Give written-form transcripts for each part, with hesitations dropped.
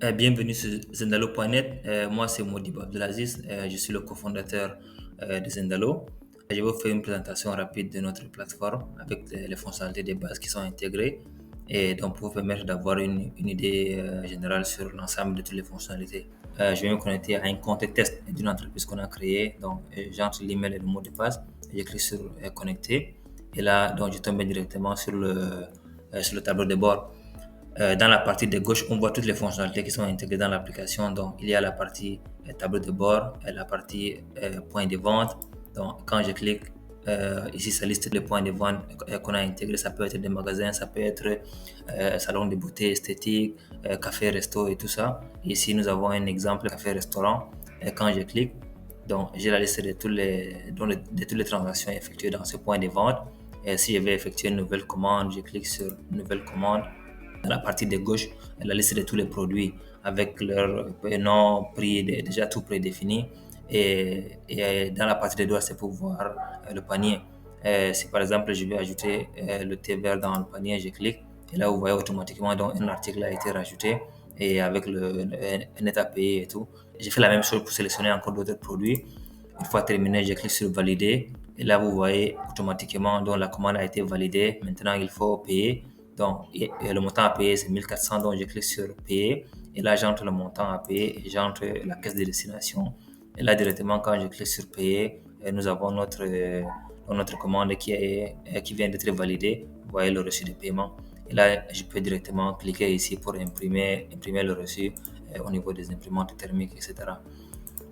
Bienvenue sur Zendalo.net. Moi, c'est Modibo Abdelaziz. Je suis le cofondateur de Zendalo. Je vais vous faire une présentation rapide de notre plateforme avec les fonctionnalités de base qui sont intégrées et donc pour vous permettre d'avoir une idée générale sur l'ensemble de toutes les fonctionnalités. Je vais me connecter à un compte test d'une entreprise qu'on a créée. Donc, j'entre l'email et le mot de passe. J'écris sur connecter et là, donc, je tombe directement sur le tableau de bord. Dans la partie de gauche, on voit toutes les fonctionnalités qui sont intégrées dans l'application. Donc, il y a la partie tableau de bord, la partie points de vente. Donc, quand je clique ici, ça liste les points de vente qu'on a intégrés. Ça peut être des magasins, ça peut être salon de beauté esthétique, café, resto et tout ça. Ici, nous avons un exemple café-restaurant. Quand je clique, donc, j'ai la liste de toutes les transactions effectuées dans ce point de vente. Et si je vais effectuer une nouvelle commande, je clique sur nouvelle commande. Dans la partie de gauche, la liste de tous les produits avec leur nom, prix déjà tout prédéfini. Et dans la partie de droite, c'est pour voir le panier. Si par exemple, je vais ajouter le thé vert dans le panier, je clique. Et là, vous voyez automatiquement donc, un article a été rajouté et avec le net à payer et tout. J'ai fait la même chose pour sélectionner encore d'autres produits. Une fois terminé, je clique sur valider. Et là, vous voyez automatiquement donc la commande a été validée. Maintenant, il faut payer. Donc, et le montant à payer, c'est 1400. Donc, je clique sur payer. Et là, j'entre le montant à payer et j'entre la caisse de destination. Et là, directement, quand je clique sur payer, nous avons notre commande qui vient d'être validée. Vous voyez le reçu de paiement. Et là, je peux directement cliquer ici pour imprimer le reçu au niveau des imprimantes thermiques, etc.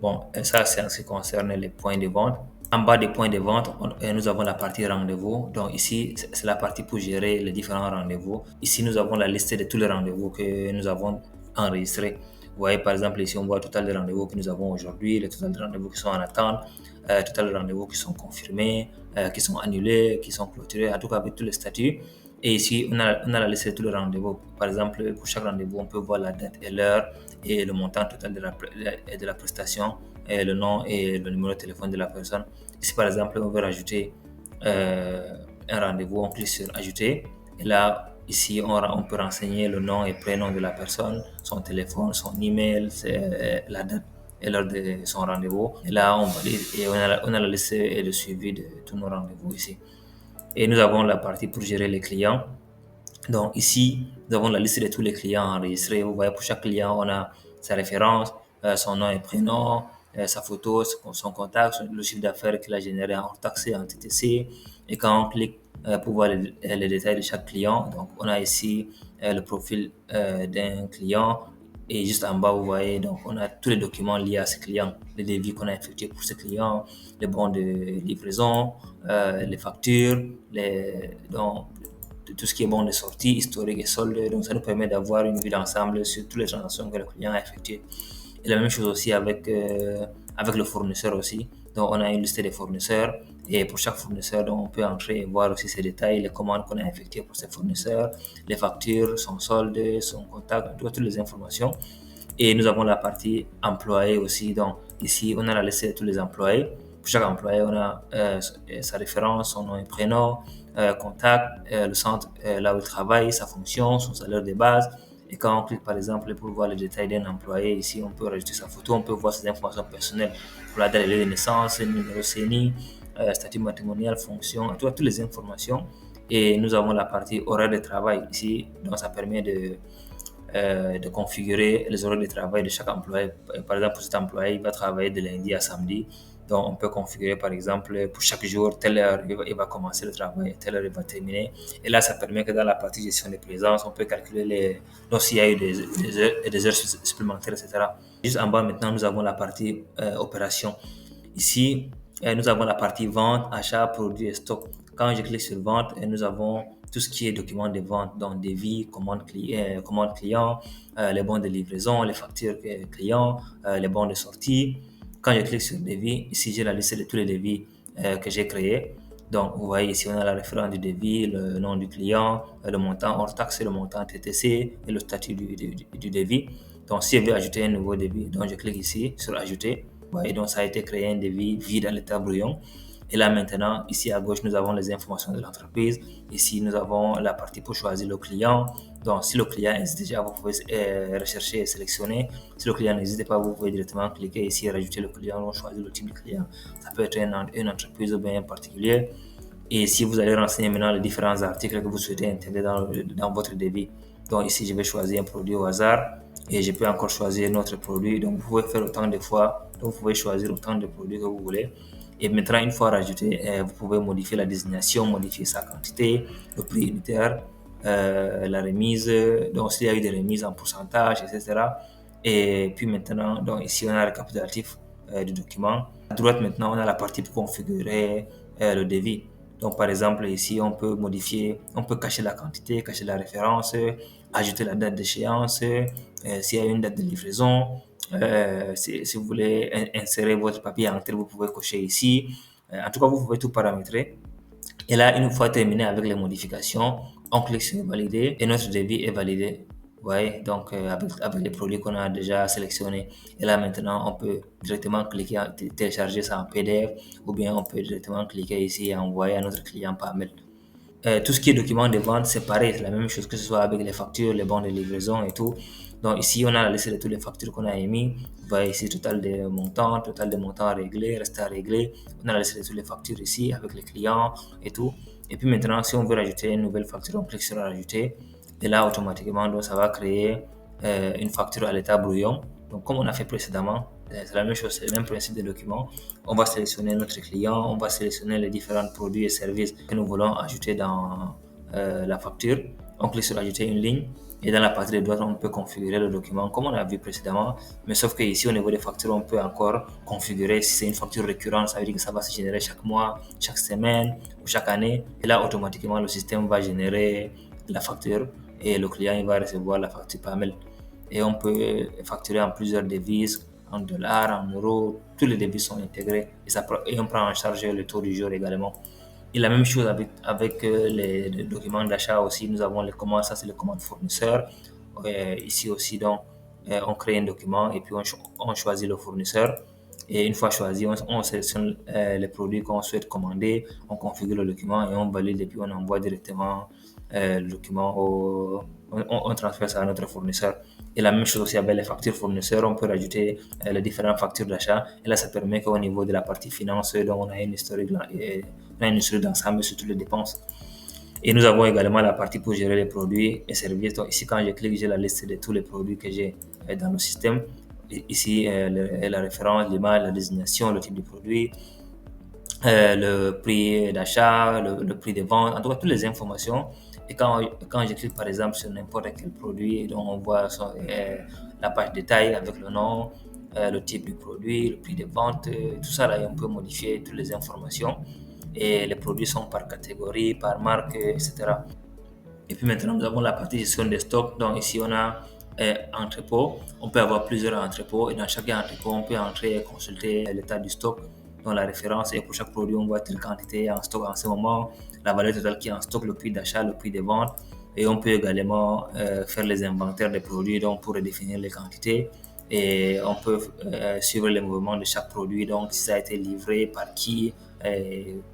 Bon, ça, c'est en ce qui concerne les points de vente. En bas des points de vente, nous avons la partie rendez-vous. Donc ici, c'est la partie pour gérer les différents rendez-vous. Ici, nous avons la liste de tous les rendez-vous que nous avons enregistrés. Vous voyez, par exemple, ici, on voit le total de rendez-vous que nous avons aujourd'hui, le total de rendez-vous qui sont en attente, le total de rendez-vous qui sont confirmés, qui sont annulés, qui sont clôturés, en tout cas avec tous les statuts. Et ici, on a la liste de tous les rendez-vous. Par exemple, pour chaque rendez-vous, on peut voir la date et l'heure et le montant total de la prestation, et le nom et le numéro de téléphone de la personne. Si par exemple, on veut rajouter un rendez-vous, on clique sur ajouter. Et là, ici, on peut renseigner le nom et prénom de la personne, son téléphone, son email, la date et l'heure de son rendez-vous. Et là, on valide et on a la liste et le suivi de tous nos rendez-vous ici. Et nous avons la partie pour gérer les clients. Donc ici, nous avons la liste de tous les clients enregistrés. Vous voyez, pour chaque client, on a sa référence, son nom et prénom, sa photo, son contact, le chiffre d'affaires qu'il a généré en hors taxe et en TTC. Et quand on clique pour voir les détails de chaque client, donc on a ici le profil d'un client. Et juste en bas, vous voyez, donc on a tous les documents liés à ce client, les devis qu'on a effectués pour ce client, les bons de livraison, les factures, donc, tout ce qui est bon de sortie, historique et solde. Donc, ça nous permet d'avoir une vue d'ensemble sur toutes les transactions que le client a effectuées. Et la même chose aussi avec le fournisseur aussi. Donc, on a une liste des fournisseurs et pour chaque fournisseur, donc, on peut entrer et voir aussi ses détails, les commandes qu'on a effectuées pour ces fournisseurs, les factures, son solde, son contact, toutes les informations. Et nous avons la partie employé aussi. Donc, ici, on a la liste de tous les employés. Pour chaque employé, on a sa référence, son nom et prénom, contact, le centre là où il travaille, sa fonction, son salaire de base. Et quand on clique par exemple pour voir les détails d'un employé, ici on peut rajouter sa photo, on peut voir ses informations personnelles pour la date de naissance, numéro CNI, statut matrimonial, fonction, toutes les informations. Et nous avons la partie horaire de travail ici, donc ça permet de configurer les horaires de travail de chaque employé. Par exemple, pour cet employé, il va travailler de lundi à samedi. Donc, on peut configurer, par exemple, pour chaque jour, telle heure, il va commencer le travail, telle heure, il va terminer. Et là, ça permet que dans la partie gestion de présence, on peut calculer donc s'il y a eu des heures supplémentaires, etc. Juste en bas, maintenant, nous avons la partie opération. Ici, nous avons la partie vente, achat, produits et stock. Quand je clique sur vente, nous avons tout ce qui est documents de vente, donc devis, commande client, les bons de livraison, les factures clients, les bons de sortie. Quand je clique sur devis, ici j'ai la liste de tous les devis que j'ai créés. Donc vous voyez ici on a la référence du devis, le nom du client, le montant hors taxe, le montant TTC et le statut du devis. Donc si je veux ajouter un nouveau devis, donc je clique ici sur ajouter. Vous voyez donc ça a été créé un devis vide à l'état brouillon. Et là maintenant, ici à gauche, nous avons les informations de l'entreprise. Ici, nous avons la partie pour choisir le client. Donc, si le client existe déjà, vous pouvez rechercher et sélectionner. Si le client n'existe pas, vous pouvez directement cliquer ici et rajouter le client ou choisir le type de client. Ça peut être une entreprise ou bien un particulier. Et si vous allez renseigner maintenant les différents articles que vous souhaitez intégrer dans votre devis. Donc ici, je vais choisir un produit au hasard et je peux encore choisir notre produit. Donc vous pouvez faire autant de fois, donc vous pouvez choisir autant de produits que vous voulez. Et maintenant, une fois rajouté, vous pouvez modifier la désignation, modifier sa quantité, le prix unitaire, la remise, donc s'il y a eu des remises en pourcentage, etc. Et puis maintenant, donc ici on a le récapitulatif du document. À droite maintenant, on a la partie pour configurer le devis. Donc, par exemple, ici, on peut modifier, on peut cacher la quantité, cacher la référence, ajouter la date d'échéance, s'il y a une date de livraison. Si vous voulez insérer votre papier entrée, vous pouvez cocher ici. En tout cas, vous pouvez tout paramétrer. Et là, une fois terminé avec les modifications, on clique sur valider et notre devis est validé. Vous voyez, donc avec les produits qu'on a déjà sélectionnés. Et là maintenant, on peut directement cliquer à télécharger ça en PDF ou bien on peut directement cliquer ici et envoyer à notre client par mail. Tout ce qui est document de vente, c'est pareil, c'est la même chose que ce soit avec les factures, les bons de livraison et tout. Donc ici, on a la liste de toutes les factures qu'on a émises. Vous voyez ici, total de montants réglés, restant à régler. On a la liste de toutes les factures ici avec les clients et tout. Et puis maintenant, si on veut rajouter une nouvelle facture, on clique sur rajouter. Et là, automatiquement, donc, ça va créer une facture à l'état brouillon. Donc, comme on a fait précédemment, c'est la même chose, c'est le même principe des documents. On va sélectionner notre client, on va sélectionner les différents produits et services que nous voulons ajouter dans la facture. On clique sur ajouter une ligne et dans la partie de droite, on peut configurer le document comme on a vu précédemment. Mais sauf que ici, au niveau des factures, on peut encore configurer si c'est une facture récurrente, ça veut dire que ça va se générer chaque mois, chaque semaine ou chaque année. Et là, automatiquement, le système va générer la facture et le client il va recevoir la facture par mail. Et on peut facturer en plusieurs devises, en dollars, en euros, tous les devises sont intégrés et on prend en charge le taux du jour également. Et la même chose avec les documents d'achat aussi, nous avons les commandes, ça c'est les commandes fournisseurs. Ici aussi, donc, on crée un document et puis on choisit le fournisseur. Et une fois choisi, on sélectionne les produits qu'on souhaite commander, on configure le document et on valide et puis on envoie directement le document on transfère ça à notre fournisseur. Et la même chose aussi avec les factures fournisseurs, on peut rajouter les différentes factures d'achat. Et là, ça permet qu'au niveau de la partie finance, donc on a une historique d'ensemble sur toutes les dépenses. Et nous avons également la partie pour gérer les produits et services. Donc ici, quand je clique, j'ai la liste de tous les produits que j'ai dans le système. Ici, la référence, l'image, la désignation, le type de produit, le prix d'achat, le prix de vente, en tout cas toutes les informations. Et quand je clique par exemple sur n'importe quel produit, donc on voit la page détail avec le nom, le type du produit, le prix de vente, tout ça là, on peut modifier toutes les informations. Et les produits sont par catégorie, par marque, etc. Et puis maintenant, nous avons la partie gestion des stocks. Donc ici, on a entrepôt. On peut avoir plusieurs entrepôts et dans chaque entrepôt, on peut entrer et consulter l'état du stock, dans la référence. Et pour chaque produit, on voit telle quantité en stock en ce moment, la valeur totale qui est en stock, le prix d'achat, le prix de vente. Et on peut également faire les inventaires des produits donc pour redéfinir les quantités. Et on peut suivre les mouvements de chaque produit, donc si ça a été livré, par qui,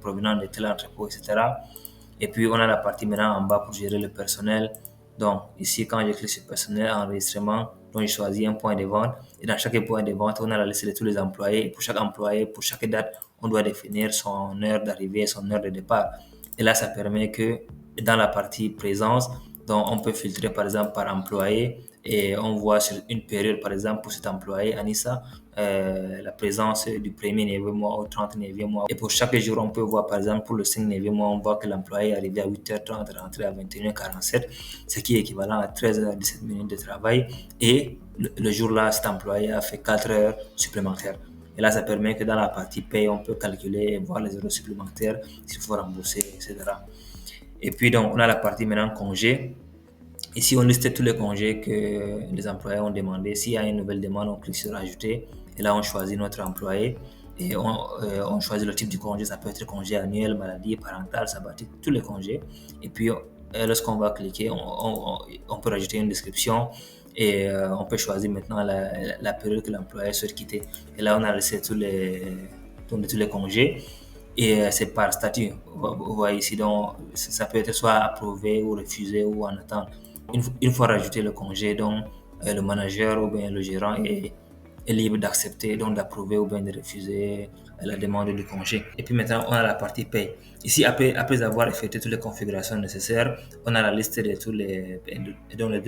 provenant de tel entrepôt, etc. Et puis, on a la partie maintenant en bas pour gérer le personnel. Donc, ici, quand je clique sur personnel, enregistrement, donc je choisis un point de vente. Et dans chaque point de vente, on a la liste de tous les employés. Et pour chaque employé, pour chaque date, on doit définir son heure d'arrivée, son heure de départ. Et là, ça permet que dans la partie présence, donc on peut filtrer par exemple par employé et on voit sur une période, par exemple, pour cet employé, Anissa, la présence du premier 9e mois au 39e mois. Et pour chaque jour, on peut voir, par exemple, pour le 5e mois, on voit que l'employé est arrivé à 8h30, rentré à 21h47, ce qui est équivalent à 13h17 minutes de travail. Et le jour-là, cet employé a fait 4 heures supplémentaires. Et là, ça permet que dans la partie paye, on peut calculer et voir les heures supplémentaires, s'il faut rembourser, etc. Et puis, donc, on a la partie maintenant congé. Ici, on liste tous les congés que les employés ont demandé. S'il y a une nouvelle demande, on clique sur ajouter. Et là, on choisit notre employé et on choisit le type de congé. Ça peut être congé annuel, maladie, parental, sabbatique, tous les congés. Et puis, lorsqu'on va cliquer, on peut rajouter une description et on peut choisir maintenant la période que l'employé souhaite quitter. Et là, on a laissé tous les congés. Et c'est par statut. Vous voyez ici, donc ça peut être soit approuvé ou refusé ou en attente. Une fois rajouté le congé, donc le manager ou bien le gérant est libre d'accepter, donc d'approuver ou bien de refuser la demande du congé. Et puis maintenant, on a la partie paye. Ici, après avoir effectué toutes les configurations nécessaires, on a la liste de tous les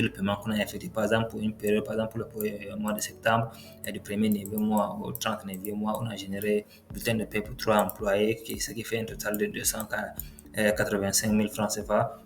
paiements qu'on a effectués. Par exemple, pour une période, par exemple, pour le mois de septembre, et du 1er novembre mois au 30 novembre mois, on a généré un bulletin de paie pour 3 employés, ce qui fait un total de 285 000 francs CFA,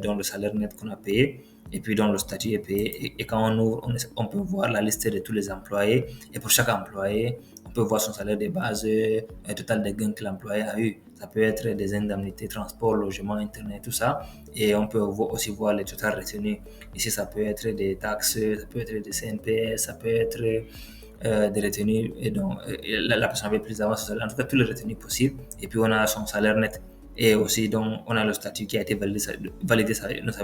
dont le salaire net qu'on a payé. Et puis, dans le statut est payé. Et quand on ouvre, on peut voir la liste de tous les employés. Et pour chaque employé, on peut voir son salaire de base, le total des gains que l'employé a eu. Ça peut être des indemnités, transport, logement, internet, tout ça. Et on peut aussi voir le total retenu. Ici, ça peut être des taxes, ça peut être des CNPS, ça peut être des retenues. Et donc, la personne avait plus d'avance. En tout cas, tous les retenues possibles. Et puis, on a son salaire net. Et aussi, donc, on a le statut qui a été validé, ça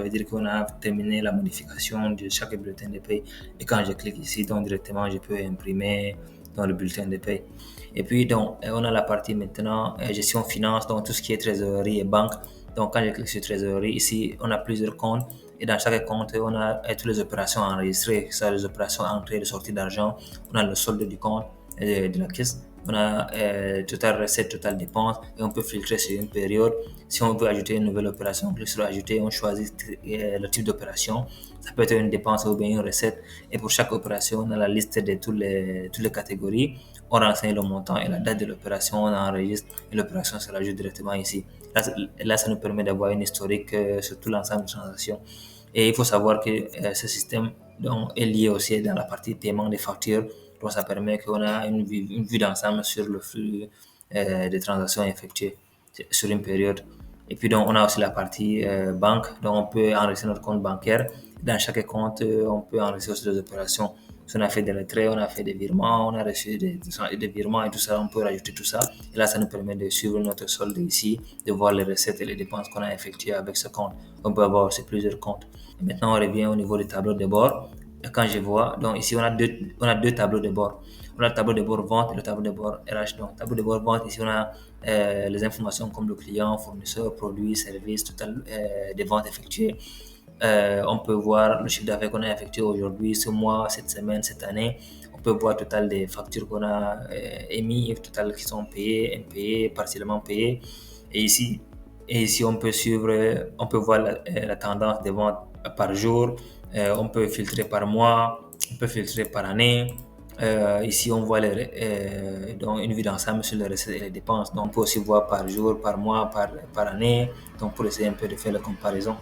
veut dire qu'on a terminé la modification de chaque bulletin de paie. Et quand je clique ici, donc directement, je peux imprimer dans le bulletin de paie. Et puis, donc, on a la partie maintenant gestion finance, donc tout ce qui est trésorerie et banque. Donc, quand je clique sur trésorerie, ici, on a plusieurs comptes. Et dans chaque compte, on a toutes les opérations enregistrées, ça, les opérations entrée et sortie d'argent. On a le solde du compte et de la caisse. On a total recette, total dépense et on peut filtrer sur une période. Si on veut ajouter une nouvelle opération, on clique sur ajouter, on choisit le type d'opération. Ça peut être une dépense ou bien une recette. Et pour chaque opération, on a la liste de toutes les catégories. On renseigne le montant et la date de l'opération, on enregistre et l'opération se rajoute directement ici. Là, ça nous permet d'avoir une historique sur tout l'ensemble des transactions. Et il faut savoir que ce système donc, est lié aussi dans la partie paiement des factures. Donc, ça permet qu'on a une vue d'ensemble sur le flux des transactions effectuées sur une période. Et puis, donc, on a aussi la partie banque. Donc, on peut enregistrer notre compte bancaire. Dans chaque compte, on peut enregistrer aussi des opérations. Si on a fait des retraits, on a fait des virements, on a reçu des virements et tout ça, on peut rajouter tout ça. Et là, ça nous permet de suivre notre solde ici, de voir les recettes et les dépenses qu'on a effectuées avec ce compte. On peut avoir aussi plusieurs comptes. Et maintenant, on revient au niveau du tableau de bord. Et quand je vois, donc ici, on a deux tableaux de bord. On a le tableau de bord vente et le tableau de bord RH. Donc, tableau de bord vente, ici, on a les informations comme le client, fournisseur, produit, service, total des ventes effectuées. On peut voir le chiffre d'affaires qu'on a effectué aujourd'hui, ce mois, cette semaine, cette année. On peut voir le total des factures qu'on a émises, le total qui sont payées, impayées, partiellement payées. Et ici, on peut suivre, on peut voir la tendance des ventes par jour. On peut filtrer par mois, on peut filtrer par année. Ici, on voit donc une vue d'ensemble sur les recettes et les dépenses. Donc, on peut aussi voir par jour, par mois, par année. Donc, pour essayer un peu de faire la comparaison.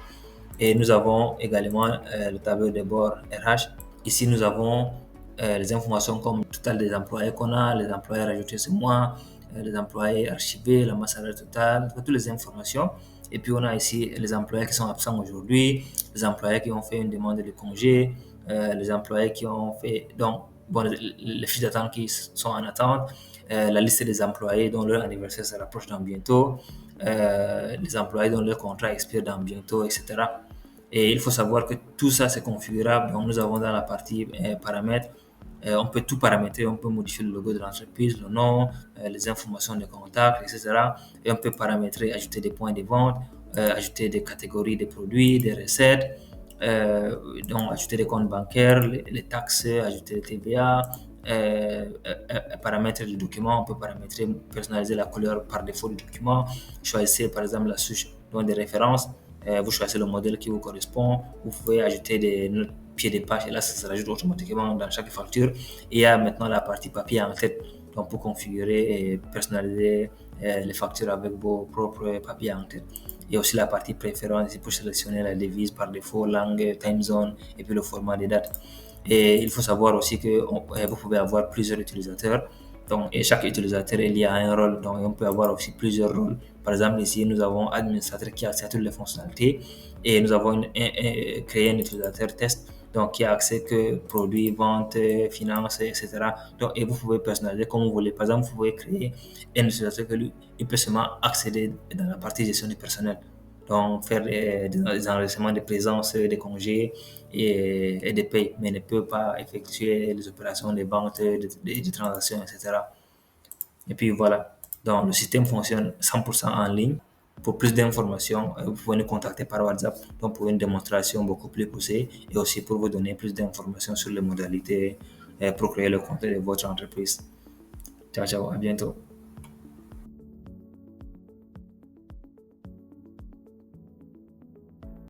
Et nous avons également le tableau de bord RH. Ici, nous avons les informations comme le total des employés qu'on a, les employés rajoutés ce mois, les employés archivés, la masse salariale totale, toutes les informations. Et puis, on a ici les employés qui sont absents aujourd'hui, les employés qui ont fait une demande de congé, les employés qui ont fait, donc, bon, les fiches d'attente qui sont en attente, la liste des employés dont leur anniversaire se rapproche dans bientôt, les employés dont leur contrat expire dans bientôt, etc. Et il faut savoir que tout ça, c'est configurable. Donc, nous avons dans la partie paramètres, on peut tout paramétrer, on peut modifier le logo de l'entreprise, le nom, les informations de contact, etc. Et on peut paramétrer, ajouter des points de vente, ajouter des catégories de produits, des recettes, donc ajouter des comptes bancaires, les taxes, ajouter le TVA, paramètres du document, on peut paramétrer, personnaliser la couleur par défaut du document, choisir par exemple la souche donc des références, vous choisissez le modèle qui vous correspond, vous pouvez ajouter des notes pied des pages et là ça se rajoute automatiquement dans chaque facture. Et il y a maintenant la partie papier en tête, donc pour configurer et personnaliser les factures avec vos propres papiers en tête. Il y a aussi la partie préférence pour sélectionner la devise par défaut, langue, time zone et puis le format des dates. Et il faut savoir aussi que vous pouvez avoir plusieurs utilisateurs. Donc, et chaque utilisateur est lié à un rôle. Donc, on peut avoir aussi plusieurs rôles. Par exemple, ici, nous avons administrateur qui a accès à toutes les fonctionnalités et nous avons créé un utilisateur test donc qui a accès que produits, ventes, finances, etc. Donc, et vous pouvez personnaliser comme vous voulez. Par exemple, vous pouvez créer un utilisateur que lui, il peut seulement accéder dans la partie gestion du personnel. Donc, faire des enregistrements de présence, des congés et des payes, mais ne peut pas effectuer les opérations de vente, des transactions, etc. Et puis voilà. Donc, le système fonctionne 100% en ligne. Pour plus d'informations, vous pouvez nous contacter par WhatsApp donc pour une démonstration beaucoup plus poussée et aussi pour vous donner plus d'informations sur les modalités pour créer le compte de votre entreprise. Ciao, ciao, à bientôt.